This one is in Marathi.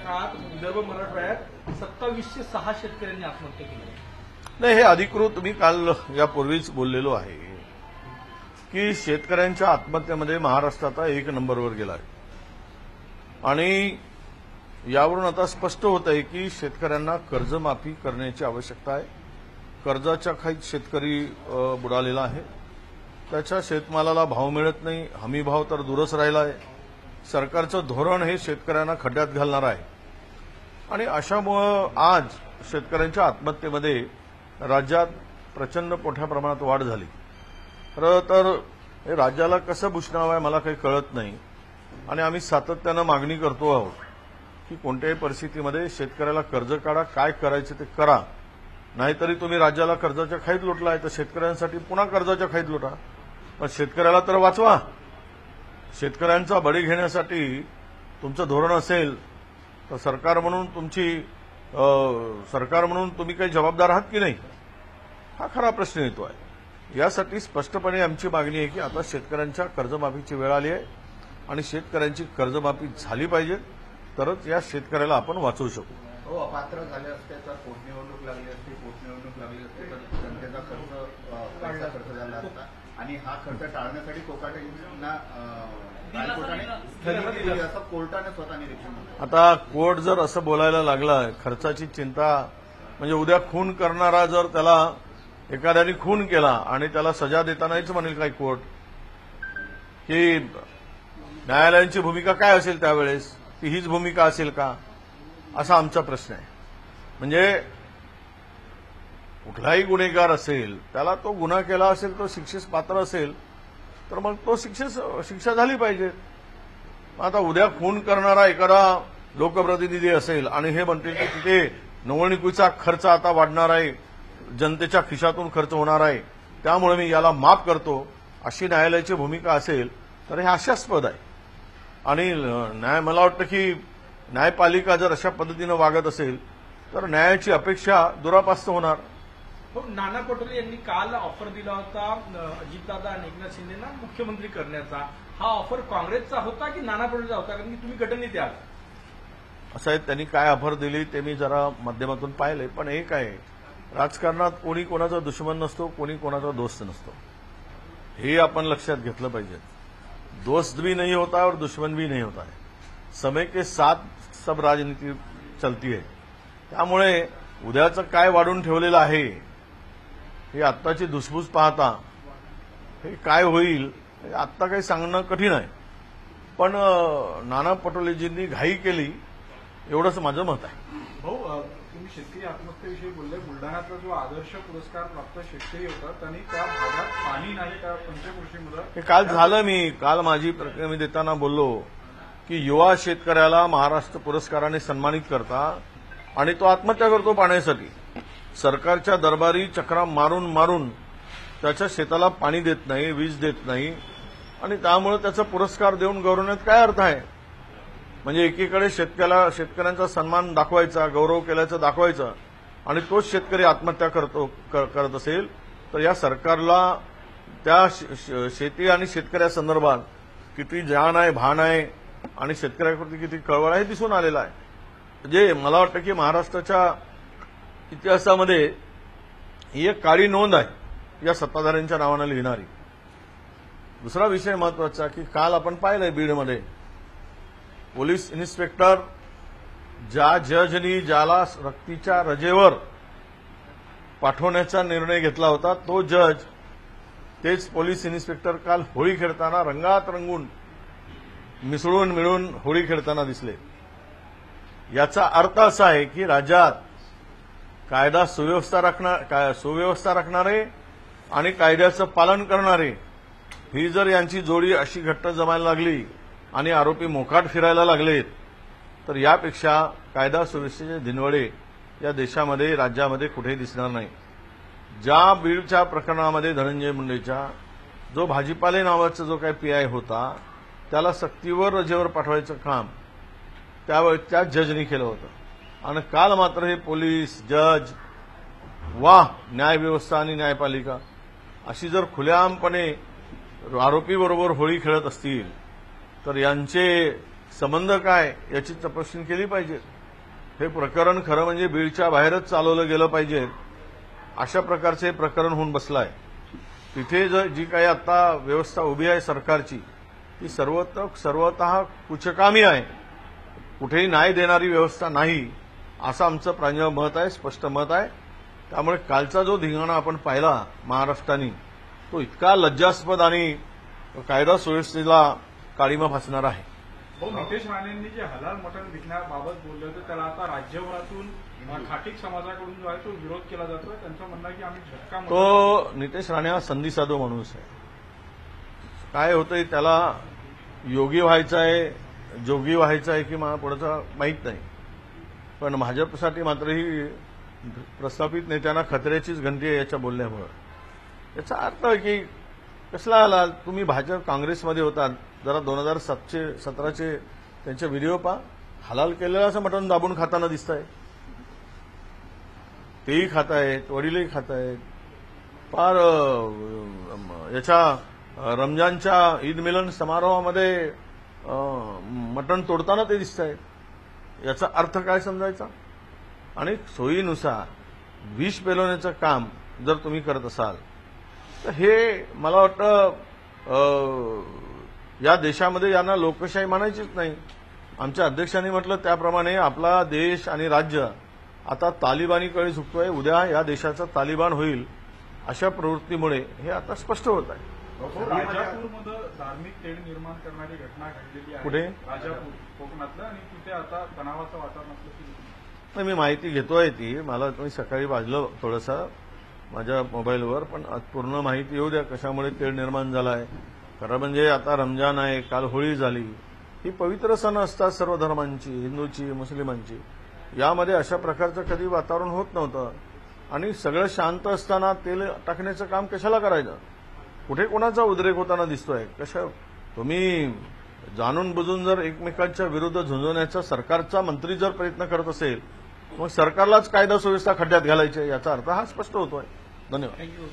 काळात विदर्भ मराठवाड्यात 2706 शेतकऱ्यांनी आत्महत्या केली. नाही, हे अधिकृत मी काल यापूर्वीच बोललेलो आहे की शेतकऱ्यांच्या आत्महत्येमध्ये महाराष्ट्राचा 1 नंबरवर गेला आहे. आणि यावरून आता स्पष्ट होत आहे की शेतकऱ्यांना कर्जमाफी करण्याची आवश्यकता आहे. कर्जाच्या खाईत शेतकरी बुडालेला आहे. त्याच्या शेतमालाला भाव मिळत नाही. हमी भाव तर दूरच राहिला आहे. सरकारचं धोरण हे शेतकऱ्यांना खड्ड्यात घालणार आहे. आणि अशामुळं आज शेतकऱ्यांच्या आत्महत्येमध्ये राज्यात प्रचंड मोठ्या प्रमाणात वाढ झाली. खरं तर हे राज्याला कसं बुजणावं आहे मला काही कळत नाही. आणि आम्ही सातत्यानं मागणी करतो आहोत की कोणत्याही परिस्थितीमध्ये शेतकऱ्याला कर्ज काढा, काय करायचं ते करा. नाहीतरी तुम्ही राज्याला कर्जाच्या खाईत लुटलाय तर शेतकऱ्यांसाठी पुन्हा कर्जाच्या खाईत लुटा. पण शेतकऱ्याला तर वाचवा. शेतकऱ्यांचा बळी घेण्यासाठी तुमचं धोरण असेल तर सरकार म्हणून तुम्ही काही जबाबदार आहात की नाही, हा खरा प्रश्न येतो आहे. यासाठी स्पष्टपणे आमची मागणी आहे की आता शेतकऱ्यांच्या कर्जमाफीची वेळ आली आहे आणि शेतकऱ्यांची कर्जमाफी झाली पाहिजे, तरच या शेतकऱ्याला आपण वाचवू शकू. हो, अपात्र झाले असते तर पोटनिवडणूक लागली असती, पोटनिवडणूक लागली असते तर जनतेचा खर्च झाला असता आणि हा खर्च टाळण्यासाठी कोकाटेंना असं कोर्टाने स्वतः निरीक्षण. आता कोर्ट जर असं बोलायला लागला, खर्चाची चिंता म्हणजे उद्या खून करणारा जर त्याला एखाद्याने खून केला आणि त्याला सजा देतानाच म्हणेल काय कोर्ट की न्यायालयांची भूमिका काय असेल त्यावेळेस, की हीच भूमिका असेल का, असा आमचा प्रश्न आहे. म्हणजे कुठलाही गुन्हेगार असेल त्याला तो गुन्हा केला असेल, तो शिक्षेस पात्र असेल तर मग तो शिक्षा झाली पाहिजे. आता उद्या खून करणारा एखादा लोकप्रतिनिधी असेल आणि हे म्हणतील की तिथे निवडणुकीचा खर्च आता वाढणार आहे, जनतेच्या खिशातून खर्च होणार आहे, त्यामुळे मी याला माफ करतो, अशी न्यायालयाची भूमिका असेल तर हे हास्यास्पद आहे. आणि मला वाटतं की न्यायपालिका जर अशा पद्धतीनं वागत असेल तर न्यायाची अपेक्षा दुरापास्त होणार. नाना पटोले यांनी काल ऑफर दिला होता अजितदादा आणि एकनाथ शिंदेना मुख्यमंत्री करण्याचा. हा ऑफर काँग्रेसचा होता की नाना पटोलेचा होता, कारण की तुम्ही गटनेते आहात. असं आहे, त्यांनी काय ऑफर दिली ते मी जरा माध्यमातून पाहिले. पण एक आहे, राजकारणात कोणी कोणाचा दुश्मन नसतो, कोणी कोणाचा दोस्त नसतो, हे आपण लक्षात घेतलं पाहिजे. दोस्त भी नहीं होता और दुश्मन भी नहीं होता है, समय के साथ सब राजनीति चलती है. त्यामुळे उद्याचं काय वाढून ठेवलेलं आहे हे आत्ताची धुसफूस पाहता हे काय होईल हे आत्ता काही सांगणं कठीण आहे. पण नाना पटोलेजींनी घाई केली एवढंच माझं मत आहे. भाऊ, तुम्ही शेतकरी आत्महत्येविषयी बोलले. बुलढाण्यातला जो आदर्श पुरस्कार प्राप्त शेतकरी होता त्यांनी त्या भागात पाणी नाही त्या पंचकृषीमुळे हे काल झालं. मी काल माझी प्रतिक्रिया देताना बोललो की युवा शेतकऱ्याला महाराष्ट्र पुरस्काराने सन्मानित करता आणि तो आत्महत्या करतो पाण्यासाठी. सरकारच्या दरबारी चक्रा मारून मारून त्याच्या शेताला पाणी देत नाही, वीज देत नाही आणि त्यामुळे त्याचा पुरस्कार देऊन गौरवण्यात काय अर्थ आहे. म्हणजे एकीकडे शेतकऱ्यांचा सन्मान दाखवायचा, गौरव केल्याचं दाखवायचं आणि तोच शेतकरी आत्महत्या करत असेल तर या सरकारला त्या शेती आणि शेतकऱ्यासंदर्भात किती जाण आहे, भान आहे आणि शेतकऱ्याप्रती किती कळवळ आहे दिसून आलेला आहे. म्हणजे मला वाटतं की महाराष्ट्राच्या इतिहासामध्ये ही एक काळी नोंद आहे या सत्ताधाऱ्यांच्या नावानं लिहिणारी. दुसरा विषय महत्वाचा की काल आपण पाहिलंय बीडमध्ये पोलीस इन्स्पेक्टर ज्या जजनी ज्याला सक्तीच्या रजेवर पाठवण्याचा निर्णय घेतला होता तो जज तेच पोलीस इन्स्पेक्टर काल होळी खेळताना रंगात रंगून मिसळून मिळून होळी खेळताना दिसले. याचा अर्थ असा आहे की राज्यात कायदा सुव्यवस्था राखणारे आणि कायद्याचं पालन करणारे ही जर यांची जोडी अशी घट्ट जमायला लागली आणि आरोपी मोकाट फिरायला लागलेत तर यापेक्षा कायदा सुव्यवस्थेचे धिनवडे या देशामध्ये राज्यामध्ये कुठेही दिसणार नाही. ज्या बीडच्या प्रकरणामध्ये धनंजय मुंडेच्या जो भाजीपाले नावाचा जो काही पीआय होता त्याला सक्तीवर रजेवर पाठवायचं काम त्यावेळी त्या जजनी केलं होतं. आणि काल मात्र हे पोलीस जज न्यायव्यवस्था आणि न्यायपालिका अशी जर खुलेआमपणे आरोपीबरोबर होळी खेळत असतील तर यांचे संबंध काय याची तपासणी केली पाहिजे. हे प्रकरण खरं म्हणजे बीडच्या बाहेरच चालवलं गेलं पाहिजे अशा प्रकारचे प्रकरण होऊन बसलं आहे. तिथे जी काही आता व्यवस्था उभी आहे सरकारची ती सर्वतः कुचकामी आहे. कुठेही न्याय देणारी व्यवस्था नाही असं आमचं प्रांजळ मत आहे, स्पष्ट मत आहे. त्यामुळे कालचा जो धिंगाणा आपण पाहिला महाराष्ट्राने तो इतका लज्जास्पद आणि कायदा सुव्यवस्थेला काळीमा फासणार आहे. नितेश राणेंनी जे हलाल मटण विकण्याबाबत बोलले होते त्याला आता राज्यभरातून खाटीक समाजाकडून जो आहे तो विरोध केला जातो. त्यांचं म्हणणं आहे की आम्ही झटका तो नितेश राणे हा संधीसाधू माणूस आहे. काय होतंय त्याला योगी व्हायचं आहे, जोगी व्हायचं आहे की मला पुढचं माहीत नाही. पण भाजपसाठी मात्र ही प्रस्थापित नेत्यांना खतऱ्याचीच घंटी आहे याच्या बोलण्यामुळे. याचा अर्थ आहे की कसला आला तुम्ही भाजप काँग्रेसमध्ये होतात. जरा 2017चे त्यांचे व्हिडिओ पहा. हलाल केलेलं असं मटण दाबून खाताना दिसतंय. तेही खातायत, वडीलही खातायत. फार याच्या रमजानच्या ईद मिलन समारोहामध्ये मटण तोडताना ते दिसत आहेत. याचा अर्थ काय समजायचा. आणि सोयीनुसार विष पेलवण्याचं काम जर तुम्ही करत असाल तर हे मला वाटतं या देशामध्ये यांना लोकशाही मानायचीच नाही. आमच्या अध्यक्षांनी म्हटलं त्याप्रमाणे आपला देश आणि राज्य आता तालिबानीकडे झुकतोय. उद्या या देशाचा तालिबान होईल अशा प्रवृत्तीमुळे हे आता स्पष्ट होत आहे. राजापूरमध्ये धार्मिक तेढ निर्माण करणारी घटना घडलेली आहे. कुठे? राजापूर कोकणातलं. आणि तिथे आता तणावाचं वातावरण असलं नाही, मी माहिती घेतोय ती. मला तुम्ही सकाळी वाजलं थोडंसं माझ्या मोबाईलवर, पण पूर्ण माहिती येऊ द्या कशामुळे तेढ निर्माण झाला आहे. खरं म्हणजे आता रमजान आहे, काल होळी झाली. ही पवित्र सण असतात सर्व धर्मांची, हिंदूची, मुस्लिमांची. यामध्ये अशा प्रकारचं कधी वातावरण होत नव्हतं. आणि सगळं शांत असताना तेल टाकण्याचं काम कशाला करायचं. कुठे कोणाचा उद्रेक होताना दिसतोय. तुम्ही जाणून बुजून जर एकमेकांच्या विरुद्ध झुंजवण्याचा सरकारचा मंत्री जर प्रयत्न करत असेल मग सरकारलाच कायदा सुव्यवस्था खड्ड्यात घालायची याचा अर्थ हा स्पष्ट होतोय. धन्यवाद. थँक्यू.